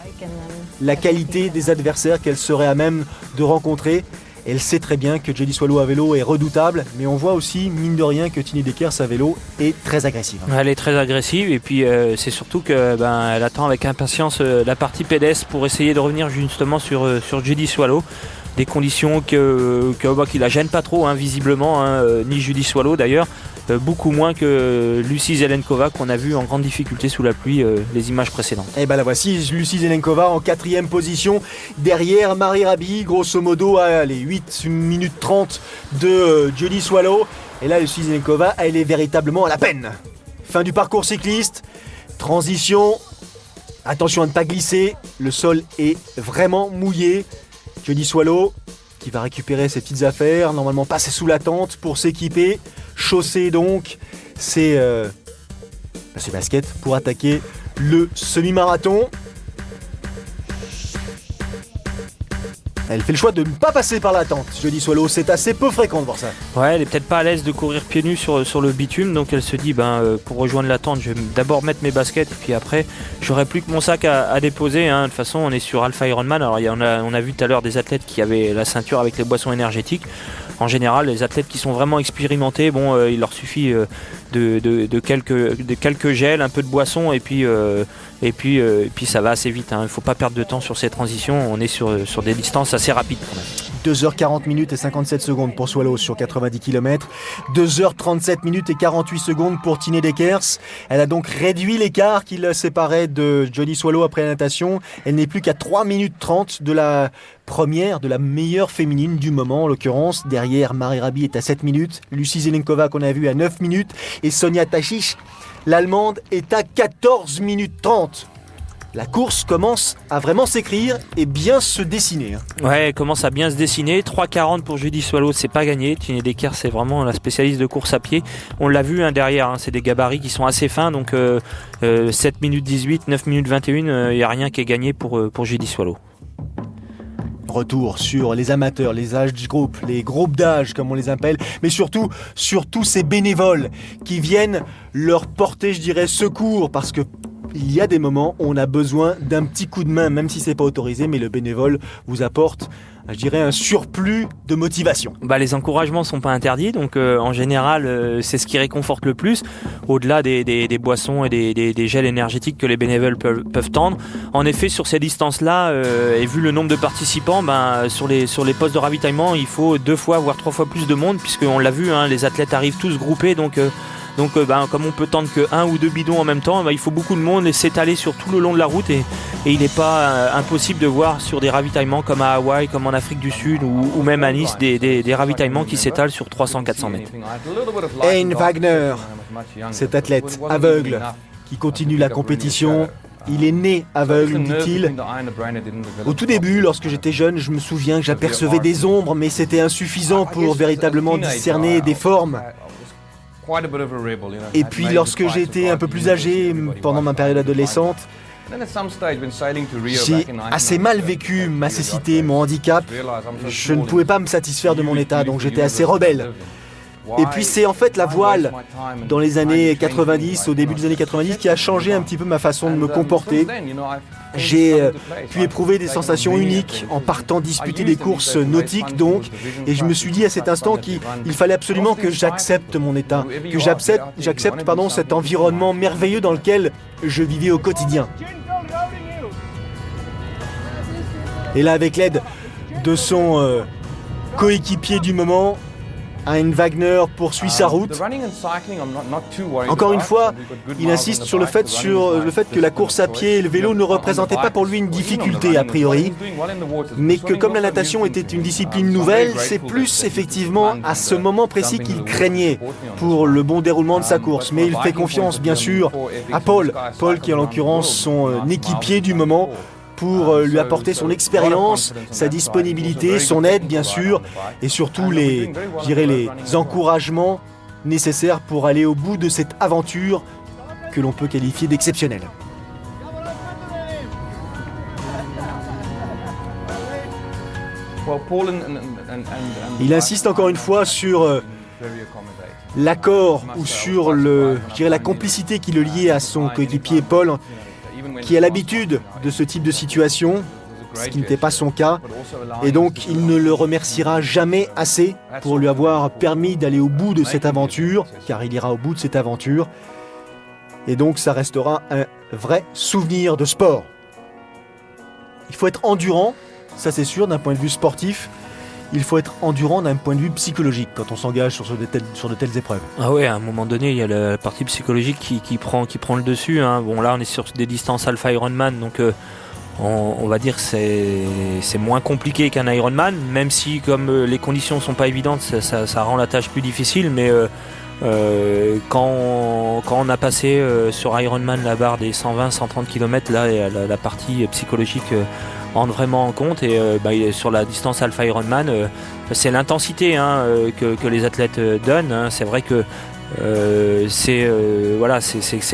la qualité des adversaires qu'elle serait à même de rencontrer. Elle sait très bien que Johnny Swallow à vélo est redoutable, mais on voit aussi, mine de rien, que Tine Deckers à vélo est très agressive. Elle est très agressive et puis c'est surtout que elle attend avec impatience la partie pédestre pour essayer de revenir justement sur Johnny Swallow. Des conditions qui la gênent pas trop, visiblement, ni Johnny Swallow d'ailleurs. Beaucoup moins que Lucie Zelenkova qu'on a vu en grande difficulté sous la pluie les images précédentes. Et la voici, Lucie Zelenkova en 4e position derrière Marie Rabi, grosso modo à 8 minutes 30 de Johnny Swallow. Et là, Lucie Zelenkova, elle est véritablement à la peine. Fin du parcours cycliste, transition, attention à ne pas glisser, le sol est vraiment mouillé. Johnny Swallow qui va récupérer ses petites affaires, normalement passer sous la tente pour s'équiper, chausser donc ses baskets pour attaquer le semi-marathon. Elle fait le choix de ne pas passer par la tente, Johnny Swallow, c'est assez peu fréquent de voir ça. Ouais, elle est peut-être pas à l'aise de courir pieds nus sur le bitume, donc elle se dit pour rejoindre la tente, je vais d'abord mettre mes baskets et puis après j'aurai plus que mon sac à déposer. Hein. De toute façon, on est sur Alpha Ironman. Alors on a vu tout à l'heure des athlètes qui avaient la ceinture avec les boissons énergétiques. En général, les athlètes qui sont vraiment expérimentés, il leur suffit de quelques gels, un peu de boisson et puis ça va assez vite. Hein. Il ne faut pas perdre de temps sur ces transitions. On est sur des distances assez rapides quand même. 2h40 minutes et 57 secondes pour Swallow sur 90 km. 2h37 minutes et 48 secondes pour Tine Deckers. Elle a donc réduit l'écart qui la séparait de Johnny Swallow après la natation. Elle n'est plus qu'à 3 minutes 30 de la première, de la meilleure féminine du moment en l'occurrence. Derrière, Marie Rabi est à 7 minutes. Lucie Zelenkova qu'on a vu à 9 minutes. Et Sonia Tachic, l'Allemande, est à 14 minutes 30. La course commence à vraiment s'écrire et bien se dessiner. Ouais, elle commence à bien se dessiner. 3,40 pour Johnny Swallow, c'est pas gagné. Tine Deckers, c'est vraiment la spécialiste de course à pied. On l'a vu derrière, c'est des gabarits qui sont assez fins. Donc 7 minutes 18, 9 minutes 21, il n'y a rien qui est gagné pour Johnny Swallow. Retour sur les amateurs, les âges groupes, les groupes d'âge comme on les appelle, mais surtout ces bénévoles qui viennent leur porter, je dirais, secours, parce que il y a des moments où on a besoin d'un petit coup de main, même si c'est pas autorisé, mais le bénévole vous apporte, je dirais, un surplus de motivation. Les encouragements sont pas interdits, donc en général c'est ce qui réconforte le plus, au-delà des boissons et des gels énergétiques que les bénévoles peuvent tendre. En effet, sur ces distances-là, et vu le nombre de participants, sur les postes de ravitaillement, il faut 2 fois voire 3 fois plus de monde, puisqu'on l'a vu, les athlètes arrivent tous groupés, donc comme on peut tendre que 1 ou 2 bidons en même temps, il faut beaucoup de monde et s'étaler sur tout le long de la route et il n'est pas impossible de voir sur des ravitaillements comme à Hawaï, comme en Afrique du Sud ou même à Nice, des ravitaillements qui s'étalent sur 300-400 mètres. Hein Wagner, cet athlète aveugle qui continue la compétition. Il est né aveugle, dit-il. Au tout début, lorsque j'étais jeune, je me souviens que j'apercevais des ombres, mais c'était insuffisant pour véritablement discerner des formes. Et puis lorsque j'ai été un peu plus âgé, pendant ma période adolescente, j'ai assez mal vécu ma cécité, mon handicap. Je ne pouvais pas me satisfaire de mon état, donc j'étais assez rebelle. Et puis c'est en fait la voile, dans les années 90, au début des années 90, qui a changé un petit peu ma façon de me comporter. J'ai pu éprouver des sensations uniques en partant disputer des courses nautiques donc, et je me suis dit à cet instant qu'il fallait absolument que j'accepte mon état, que j'accepte cet environnement merveilleux dans lequel je vivais au quotidien. Et là, avec l'aide de son coéquipier du moment, Hein Wagner poursuit sa route. Encore une fois, il insiste sur le fait que la course à pied et le vélo ne représentaient pas pour lui une difficulté a priori, mais que comme la natation était une discipline nouvelle, c'est plus effectivement à ce moment précis qu'il craignait pour le bon déroulement de sa course. Mais il fait confiance bien sûr à Paul qui est en l'occurrence son équipier du moment, pour lui apporter son expérience, sa disponibilité, son aide bien sûr, et surtout les encouragements nécessaires pour aller au bout de cette aventure que l'on peut qualifier d'exceptionnelle. Il insiste encore une fois sur l'accord ou sur la complicité qui le liait à son coéquipier Paul, qui a l'habitude de ce type de situation, ce qui n'était pas son cas, et donc il ne le remerciera jamais assez pour lui avoir permis d'aller au bout de cette aventure, car il ira au bout de cette aventure, et donc ça restera un vrai souvenir de sport. Il faut être endurant, ça c'est sûr d'un point de vue sportif. Il faut être endurant d'un point de vue psychologique quand on s'engage sur de telles épreuves. Ah ouais, à un moment donné, il y a la partie psychologique qui prend le dessus. Bon, là, on est sur des distances Alpha Ironman, donc on va dire que c'est moins compliqué qu'un Ironman, même si, comme les conditions ne sont pas évidentes, ça rend la tâche plus difficile. Mais quand on a passé sur Ironman la barre des 120-130 km, là, la partie psychologique rentre vraiment en compte. Et sur la distance Alpha Ironman, c'est l'intensité que les athlètes donnent. Hein. C'est vrai que c'est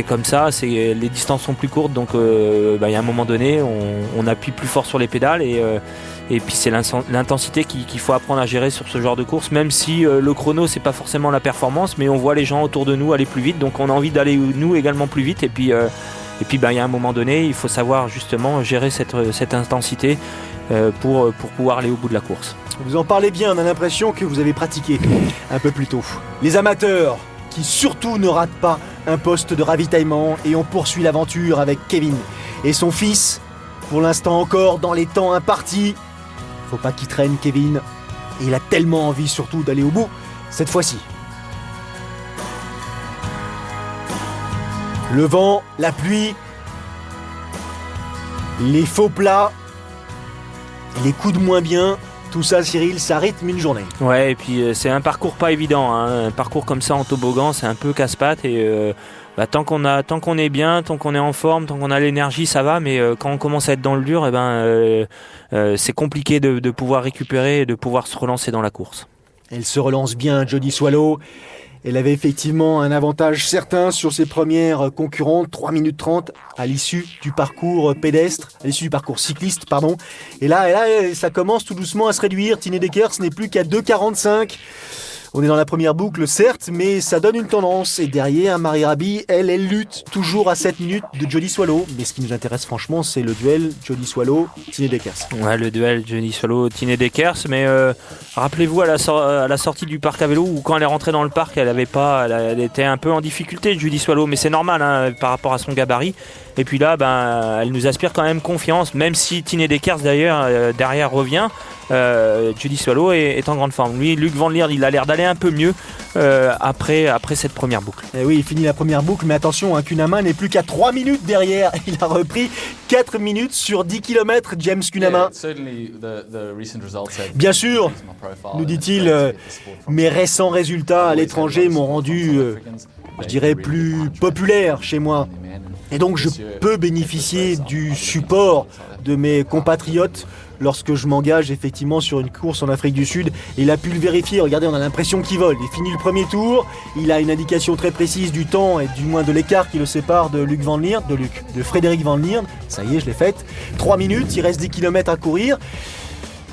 comme ça. Les distances sont plus courtes, donc il y a un moment donné, on appuie plus fort sur les pédales et puis c'est l'intensité qu'il faut apprendre à gérer sur ce genre de course, même si le chrono c'est pas forcément la performance, mais on voit les gens autour de nous aller plus vite, donc on a envie d'aller nous également plus vite, et puis il y a un moment donné, il faut savoir justement gérer cette intensité pour pouvoir aller au bout de la course. Vous en parlez bien, on a l'impression que vous avez pratiqué un peu plus tôt. Les amateurs qui surtout ne ratent pas un poste de ravitaillement, et on poursuit l'aventure avec Kevin et son fils, pour l'instant encore dans les temps impartis. Faut pas qu'il traîne, Kevin, et il a tellement envie surtout d'aller au bout cette fois-ci. Le vent, la pluie, les faux plats, les coups de moins bien, tout ça, Cyril, ça rythme une journée. Ouais, et puis c'est un parcours pas évident, hein. Un parcours comme ça en toboggan, c'est un peu casse-pattes, et tant qu'on est bien, tant qu'on est en forme, tant qu'on a l'énergie, ça va, mais quand on commence à être dans le dur, c'est compliqué de pouvoir récupérer et de pouvoir se relancer dans la course. Elle se relance bien, Jody Swallow. Elle avait effectivement un avantage certain sur ses premières concurrentes, 3 minutes 30 à l'issue du parcours pédestre, à l'issue du parcours cycliste, pardon. Et là, ça commence tout doucement à se réduire. Tine Deckers n'est plus qu'à 2,45. On est dans la première boucle, certes, mais ça donne une tendance. Et derrière, Marie Rabi, elle lutte toujours à 7 minutes de Jody Swallow. Mais ce qui nous intéresse franchement, c'est le duel Jody Swallow-Tine Deckers. Ouais, le duel Jody Swallow-Tine Deckers. Mais rappelez-vous à la sortie du parc à vélo, où quand elle est rentrée dans le parc, elle était un peu en difficulté, Jody Swallow. Mais c'est normal, hein, par rapport à son gabarit. Et puis là, elle nous aspire quand même confiance, même si Tine Deckers d'ailleurs derrière revient. Jody Swallow est en grande forme. Lui, Luc Van Lierde, il a l'air d'aller un peu mieux après cette première boucle. Et oui, il finit la première boucle, mais attention, Kunama n'est plus qu'à 3 minutes derrière. Il a repris 4 minutes sur 10 km, James Kunama. Bien sûr, nous dit-il, mes récents résultats à l'étranger m'ont rendu, je dirais, plus populaire chez moi. Et donc je peux bénéficier du support de mes compatriotes lorsque je m'engage effectivement sur une course en Afrique du Sud. Et il a pu le vérifier, regardez, on a l'impression qu'il vole. Il finit le premier tour, il a une indication très précise du temps et du moins de l'écart qui le sépare de Frédéric Van Lierde. Ça y est, je l'ai faite. 3 minutes, il reste 10 km à courir.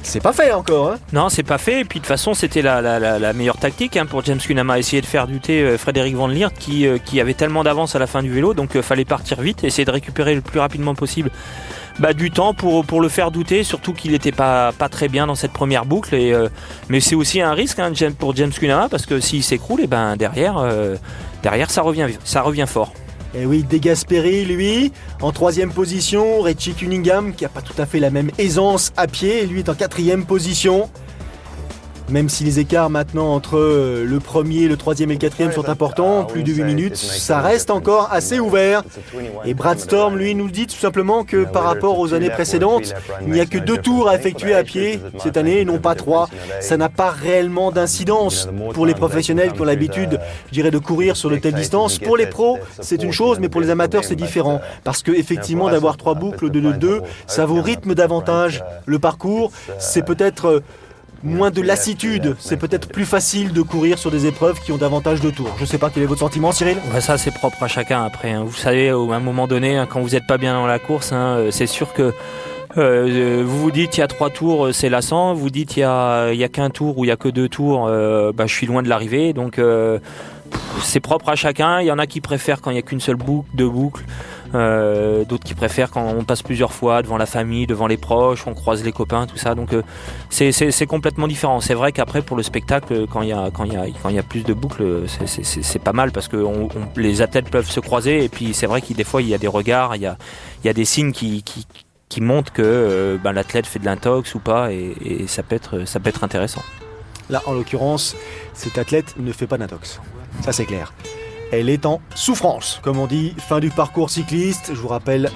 C'est pas fait encore, hein. Non, c'est pas fait. Et puis de toute façon, c'était la meilleure tactique, hein, pour James Kunama, essayer de faire douter Frédéric Van Lierde qui avait tellement d'avance à la fin du vélo, donc fallait partir vite, essayer de récupérer le plus rapidement possible du temps pour le faire douter, surtout qu'il n'était pas très bien dans cette première boucle. Mais c'est aussi un risque, hein, pour James Kunama, parce que s'il s'écroule, derrière ça revient fort. Et oui, De Gasperi, lui, en 3e position. Richie Cunningham, qui n'a pas tout à fait la même aisance à pied, lui est en 4e position. Même si les écarts maintenant entre le premier, le 3e et le 4e sont importants, plus de 8 minutes, ça reste encore assez ouvert. Et Brad Storm, lui, nous dit tout simplement que par rapport aux années précédentes, il n'y a que 2 tours à effectuer à pied cette année, et non pas 3. Ça n'a pas réellement d'incidence pour les professionnels qui ont l'habitude, je dirais, de courir sur de telles distances. Pour les pros, c'est une chose, mais pour les amateurs, c'est différent. Parce que effectivement, d'avoir 3 boucles de 2, ça vous rythme davantage le parcours. C'est peut-être moins de lassitude, c'est peut-être plus facile de courir sur des épreuves qui ont davantage de tours. Je sais pas, quel est votre sentiment, Cyril ? Ça, c'est propre à chacun après, hein. Vous savez, à un moment donné, hein, quand vous n'êtes pas bien dans la course, hein, c'est sûr que vous vous dites il y a 3 tours, c'est lassant. Vous dites il y a qu'un tour ou il y a que 2 tours, je suis loin de l'arrivée. Donc c'est propre à chacun. Il y en a qui préfèrent quand il n'y a qu'une seule boucle, 2 boucles. D'autres qui préfèrent quand on passe plusieurs fois devant la famille, devant les proches, on croise les copains, tout ça. Donc c'est complètement différent. C'est vrai qu'après pour le spectacle, quand il y a plus de boucles, c'est pas mal parce que les athlètes peuvent se croiser, et puis c'est vrai qu'il des fois il y a des regards, il y a des signes qui montrent que l'athlète fait de l'intox ou pas, et ça peut être intéressant. Là, en l'occurrence, cet athlète ne fait pas d'intox. Ça, c'est clair. Elle est en souffrance, comme on dit, fin du parcours cycliste. Je vous rappelle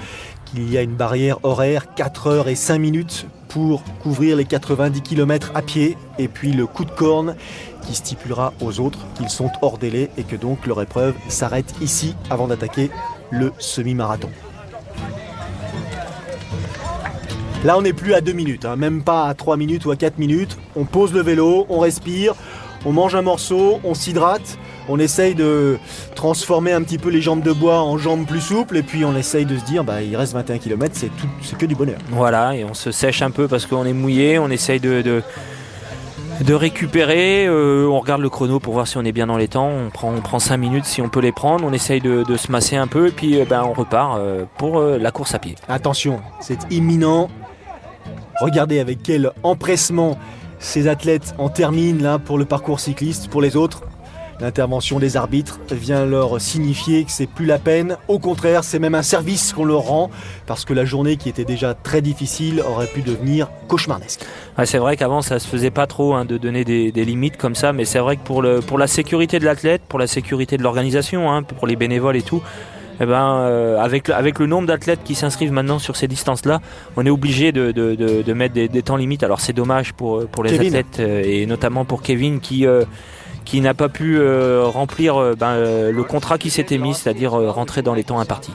qu'il y a une barrière horaire, 4 heures et 5 minutes pour couvrir les 90 km à pied, et puis le coup de corne qui stipulera aux autres qu'ils sont hors délai et que donc leur épreuve s'arrête ici avant d'attaquer le semi-marathon. Là, on n'est plus à 2 minutes, même pas à 3 minutes ou à 4 minutes. On pose le vélo, on respire, on mange un morceau, on s'hydrate, on essaye de transformer un petit peu les jambes de bois en jambes plus souples et puis on essaye de se dire il reste 21 km, c'est que du bonheur. Voilà, et on se sèche un peu parce qu'on est mouillé, on essaye de récupérer, on regarde le chrono pour voir si on est bien dans les temps, on prend 5 minutes si on peut les prendre, on essaye de se masser un peu et puis on repart pour la course à pied. Attention, c'est imminent. Regardez avec quel empressement ces athlètes en terminent là pour le parcours cycliste. Pour les autres, l'intervention des arbitres vient leur signifier que c'est plus la peine. Au contraire, c'est même un service qu'on leur rend parce que la journée qui était déjà très difficile aurait pu devenir cauchemardesque. Ouais, c'est vrai qu'avant ça se faisait pas trop de donner des limites comme ça, mais c'est vrai que pour la sécurité de l'athlète, pour la sécurité de l'organisation, pour les bénévoles et tout, avec le nombre d'athlètes qui s'inscrivent maintenant sur ces distances-là, on est obligé de mettre des temps limites. Alors c'est dommage pour les Kevin. athlètes et notamment pour Kevin qui n'a pas pu remplir le contrat qui s'était mis, c'est-à-dire rentrer dans les temps impartis.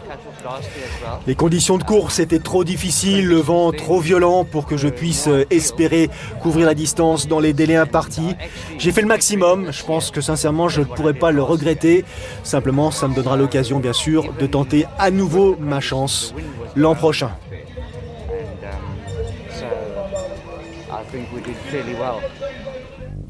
Les conditions de course étaient trop difficiles, le vent trop violent pour que je puisse espérer couvrir la distance dans les délais impartis. J'ai fait le maximum, je pense que sincèrement je ne pourrais pas le regretter. Simplement, ça me donnera l'occasion bien sûr de tenter à nouveau ma chance l'an prochain.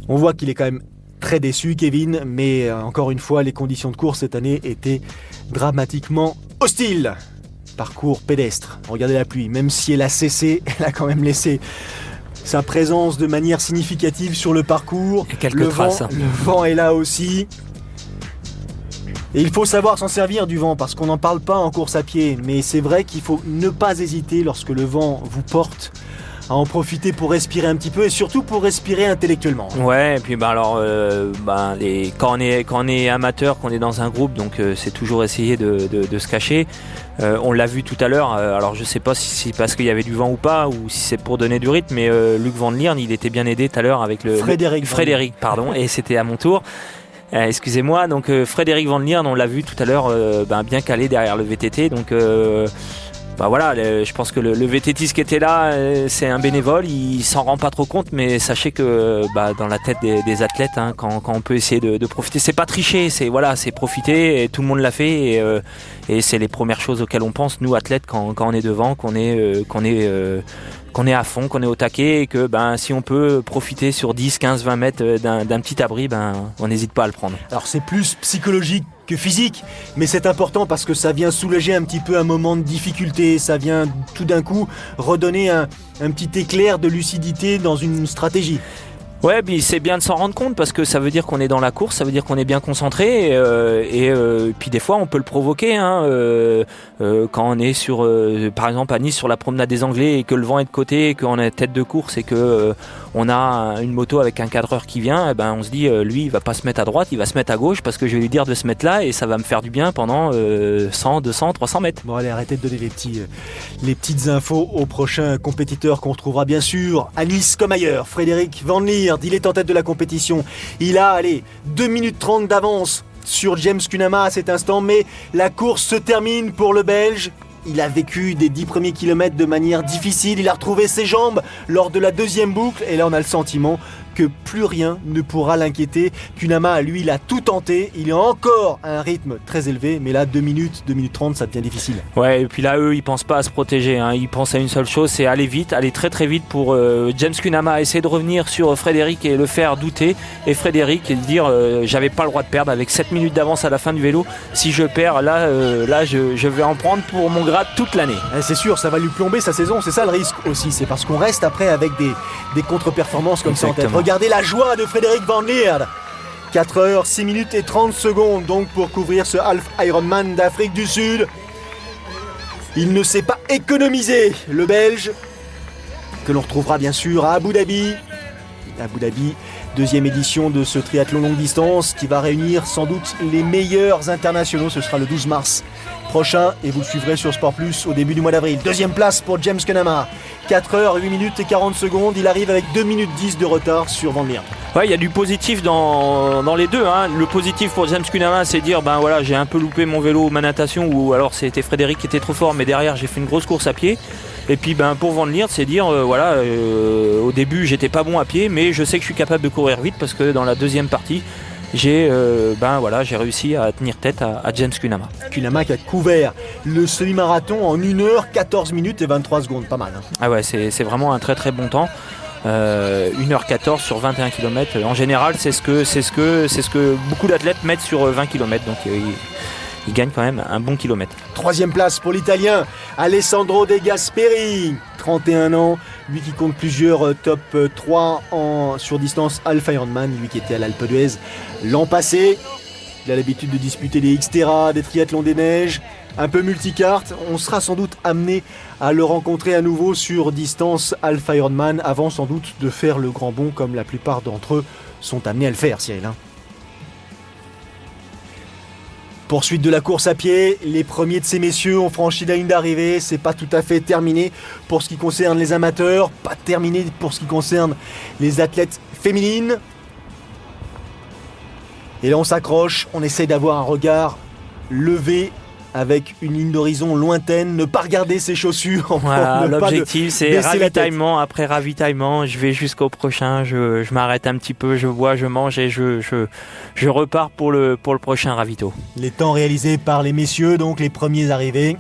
On voit qu'il est quand même très déçu, Kevin, mais encore une fois, les conditions de course cette année étaient dramatiquement hostiles. Parcours pédestre, regardez la pluie, même si elle a cessé, elle a quand même laissé sa présence de manière significative sur le parcours. Et quelques traces. Le vent est là aussi. Et il faut savoir s'en servir du vent, parce qu'on n'en parle pas en course à pied, mais c'est vrai qu'il faut ne pas hésiter lorsque le vent vous porte à en profiter pour respirer un petit peu et surtout pour respirer intellectuellement. Ouais, et puis quand on est amateur, qu'on est dans un groupe, donc c'est toujours essayer de se cacher. On l'a vu tout à l'heure, alors je sais pas si c'est parce qu'il y avait du vent ou pas, ou si c'est pour donner du rythme, mais Luc Van der Lierne, il était bien aidé tout à l'heure avec Frédéric, pardon, et c'était à mon tour. Excusez-moi, donc Frédéric Van der Lierne, on l'a vu tout à l'heure bien calé derrière le VTT, donc je pense que le VTTiste qui était là, c'est un bénévole, il s'en rend pas trop compte, mais sachez que dans la tête des athlètes, quand on peut essayer de profiter, c'est pas tricher, c'est profiter, et tout le monde l'a fait, et c'est les premières choses auxquelles on pense, nous athlètes, quand on est devant, qu'on est à fond, qu'on est au taquet, et que si on peut profiter sur 10, 15, 20 mètres d'un petit abri, on n'hésite pas à le prendre. Alors c'est plus psychologique que physique, mais c'est important parce que ça vient soulager un petit peu un moment de difficulté, ça vient tout d'un coup redonner un petit éclair de lucidité dans une stratégie. Ouais, mais c'est bien de s'en rendre compte parce que ça veut dire qu'on est dans la course, ça veut dire qu'on est bien concentré et puis des fois on peut le provoquer quand on est sur par exemple à Nice sur la promenade des Anglais et que le vent est de côté et qu'on est tête de course et que on a une moto avec un cadreur qui vient, on se dit lui il va pas se mettre à droite, il va se mettre à gauche parce que je vais lui dire de se mettre là et ça va me faire du bien pendant 100, 200, 300 mètres. Bon allez, arrêtez de donner les petites infos aux prochains compétiteurs qu'on retrouvera bien sûr à Nice comme ailleurs. Frédéric Van der Lierne, il est en tête de la compétition. Il a 2 minutes 30 d'avance sur James Cunnama à cet instant, mais la course se termine pour le Belge. Il a vécu des 10 premiers kilomètres de manière difficile, il a retrouvé ses jambes lors de la deuxième boucle, et là on a le sentiment que plus rien ne pourra l'inquiéter. Cunnama, lui, il a tout tenté, il est encore à un rythme très élevé, mais là 2 minutes 30, ça devient difficile. Ouais, et puis là eux, ils pensent pas à se protéger, ils pensent à une seule chose, c'est aller vite, aller très très vite pour James Cunnama, essayer de revenir sur Frédéric et le faire douter, et Frédéric dire j'avais pas le droit de perdre avec 7 minutes d'avance à la fin du vélo, si je perds là je vais en prendre pour mon grade toute l'année. C'est sûr, ça va lui plomber sa saison, c'est ça le risque aussi, c'est parce qu'on reste après avec des contre-performances comme ça en tête. Regardez la joie de Frédéric Van der Lierne. 4 heures, 6 minutes et 30 secondes donc pour couvrir ce Half Ironman d'Afrique du Sud. Il ne s'est pas économisé, le Belge, que l'on retrouvera bien sûr à Abu Dhabi. Abu Dhabi, deuxième édition de ce triathlon longue distance qui va réunir sans doute les meilleurs internationaux. Ce sera le 12 mars prochain et vous le suivrez sur Sport Plus au début du mois d'avril. Deuxième place pour James Cunnama. 4 heures, 8 minutes et 40 secondes. Il arrive avec 2 minutes 10 de retard sur Van der Lierne. Ouais, il y a du positif dans les deux. Le positif pour James Cunnama, c'est dire j'ai un peu loupé mon vélo, ma natation, ou alors c'était Frédéric qui était trop fort, mais derrière j'ai fait une grosse course à pied. Et puis pour Van Lier, c'est dire au début j'étais pas bon à pied, mais je sais que je suis capable de courir vite parce que dans la deuxième partie j'ai réussi à tenir tête à James Kunama. Kunama qui a couvert le semi-marathon en 1h 14 minutes et 23 secondes, pas mal. Ah ouais, c'est vraiment un très très bon temps. 1h14 sur 21 km. En général, c'est ce que beaucoup d'athlètes mettent sur 20 km. Donc il gagne quand même un bon kilomètre. 3e place pour l'Italien Alessandro De Gasperi, 31 ans, lui qui compte plusieurs top 3 sur distance Alpha Ironman, lui qui était à l'Alpe d'Huez l'an passé. Il a l'habitude de disputer des Xterra, des triathlons des neiges, un peu multicarte. On sera sans doute amené à le rencontrer à nouveau sur distance Alpha Ironman avant sans doute de faire le grand bond comme la plupart d'entre eux sont amenés à le faire, Cyril. Poursuite de la course à pied, les premiers de ces messieurs ont franchi la ligne d'arrivée, c'est pas tout à fait terminé pour ce qui concerne les amateurs, pas terminé pour ce qui concerne les athlètes féminines. Et là on s'accroche, on essaye d'avoir un regard levé avec une ligne d'horizon lointaine, ne pas regarder ses chaussures. Voilà, l'objectif c'est ravitaillement après ravitaillement, je vais jusqu'au prochain, je m'arrête un petit peu, je bois, je mange et je repars pour le prochain ravito. Les temps réalisés par les messieurs, donc les premiers arrivés.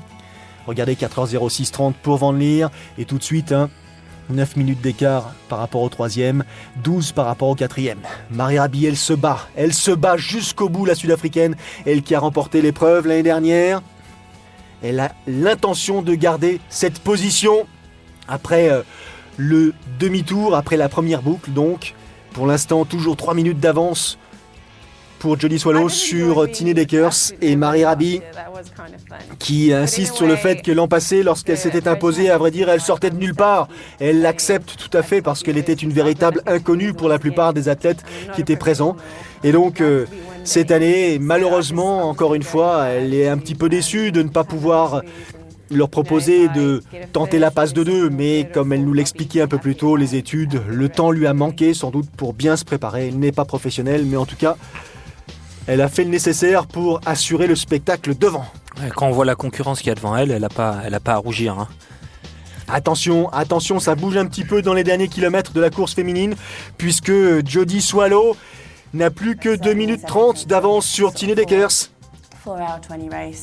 Regardez 4h06.30 pour Van Lier et tout de suite 9 minutes d'écart par rapport au 3e, 12 par rapport au 4e. Marie Rabi, elle se bat jusqu'au bout, la Sud-Africaine, elle qui a remporté l'épreuve l'année dernière. Elle a l'intention de garder cette position après le demi-tour, après la première boucle donc. Pour l'instant, toujours 3 minutes d'avance pour Jodie Swallow sur Tine Deckers et Marie Rabi qui insiste sur le fait que l'an passé, lorsqu'elle s'était imposée, à vrai dire, elle sortait de nulle part. Elle l'accepte tout à fait parce qu'elle était une véritable inconnue pour la plupart des athlètes qui étaient présents. Et donc, cette année, malheureusement, encore une fois, elle est un petit peu déçue de ne pas pouvoir leur proposer de tenter la passe de 2, mais comme elle nous l'expliquait un peu plus tôt, les études, le temps lui a manqué sans doute pour bien se préparer. Elle n'est pas professionnelle, mais en tout cas, elle a fait le nécessaire pour assurer le spectacle devant. Quand on voit la concurrence qu'il y a devant elle, elle n'a pas à rougir. Attention, ça bouge un petit peu dans les derniers kilomètres de la course féminine, puisque Jodie Swallow n'a plus que 2 minutes 30 d'avance sur Tine Deckers.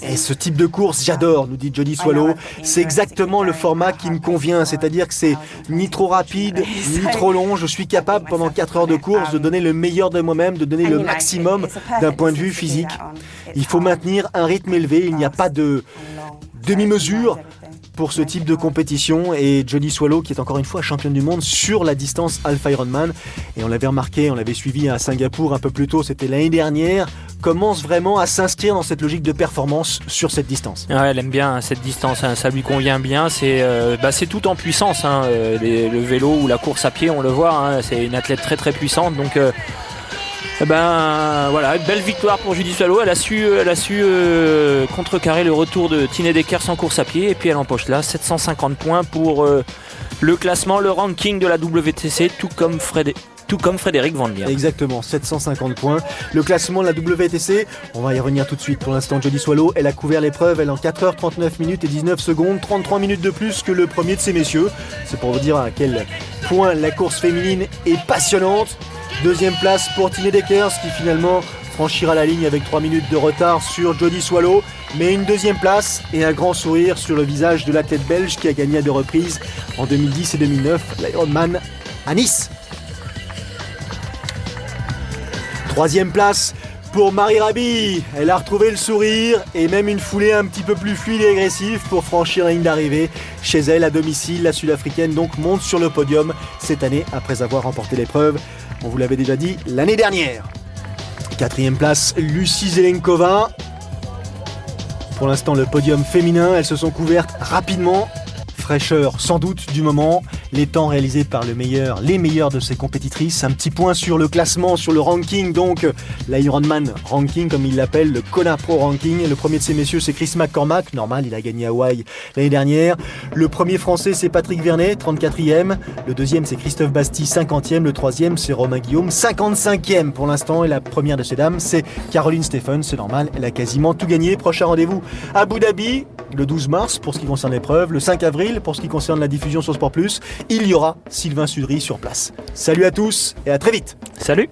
Et ce type de course, j'adore, nous dit Jodie Swallow. C'est exactement le format qui me convient, c'est-à-dire que c'est ni trop rapide, ni trop long. Je suis capable, pendant 4 heures de course, de donner le meilleur de moi-même, de donner le maximum d'un point de vue physique. Il faut maintenir un rythme élevé, il n'y a pas de demi-mesure pour ce type de compétition. Et Jodie Swallow, qui est encore une fois championne du monde sur la distance Alpha Ironman, et on l'avait remarqué, on l'avait suivi à Singapour un peu plus tôt, c'était l'année dernière, commence vraiment à s'inscrire dans cette logique de performance sur cette distance. Ouais, elle aime bien cette distance, ça lui convient bien, c'est tout en puissance, le vélo ou la course à pied, on le voit, c'est une athlète très très puissante, donc voilà, une belle victoire pour Jodie Swallow. Elle a su contrecarrer le retour de Tine Deckers en course à pied, et puis elle empoche là 750 points pour le classement, le ranking de la WTC, tout comme Frédéric Van Lier. Exactement, 750 points. Le classement de la WTC, on va y revenir tout de suite. Pour l'instant, Jodie Swallow, elle a couvert l'épreuve, elle en 4h39 minutes et 19 secondes, 33 minutes de plus que le premier de ces messieurs. C'est pour vous dire à quel point la course féminine est passionnante. 2e place pour Tine Deckers qui finalement franchira la ligne avec 3 minutes de retard sur Jodie Swallow, mais une 2e place et un grand sourire sur le visage de l'athlète belge qui a gagné à 2 reprises en 2010 et 2009 l'Ironman à Nice. 3e place pour Marie Rabi, elle a retrouvé le sourire et même une foulée un petit peu plus fluide et agressive pour franchir la ligne d'arrivée. Chez elle, à domicile, la Sud-Africaine donc monte sur le podium cette année après avoir remporté l'épreuve. On vous l'avait déjà dit l'année dernière. 4e place, Lucie Zelenkova. Pour l'instant, le podium féminin, elles se sont couvertes rapidement. Fraîcheur sans doute du moment, les temps réalisés par les meilleurs de ces compétitrices. Un petit point sur le classement, sur le ranking, donc l'Ironman ranking comme il l'appelle, le Kona Pro ranking. Le premier de ces messieurs c'est Chris McCormack, normal, il a gagné à Hawaï l'année dernière. Le premier français c'est Patrick Vernet, 34e. Le deuxième c'est Christophe Bastille, 50e. Le troisième c'est Romain Guillaume, 55e pour l'instant. Et la première de ces dames c'est Caroline Stephens, c'est normal, elle a quasiment tout gagné. Prochain rendez-vous Abu Dhabi, le 12 mars pour ce qui concerne l'épreuve, le 5 avril pour ce qui concerne la diffusion sur Sport+, il y aura Sylvain Sudry sur place. Salut à tous et à très vite. Salut.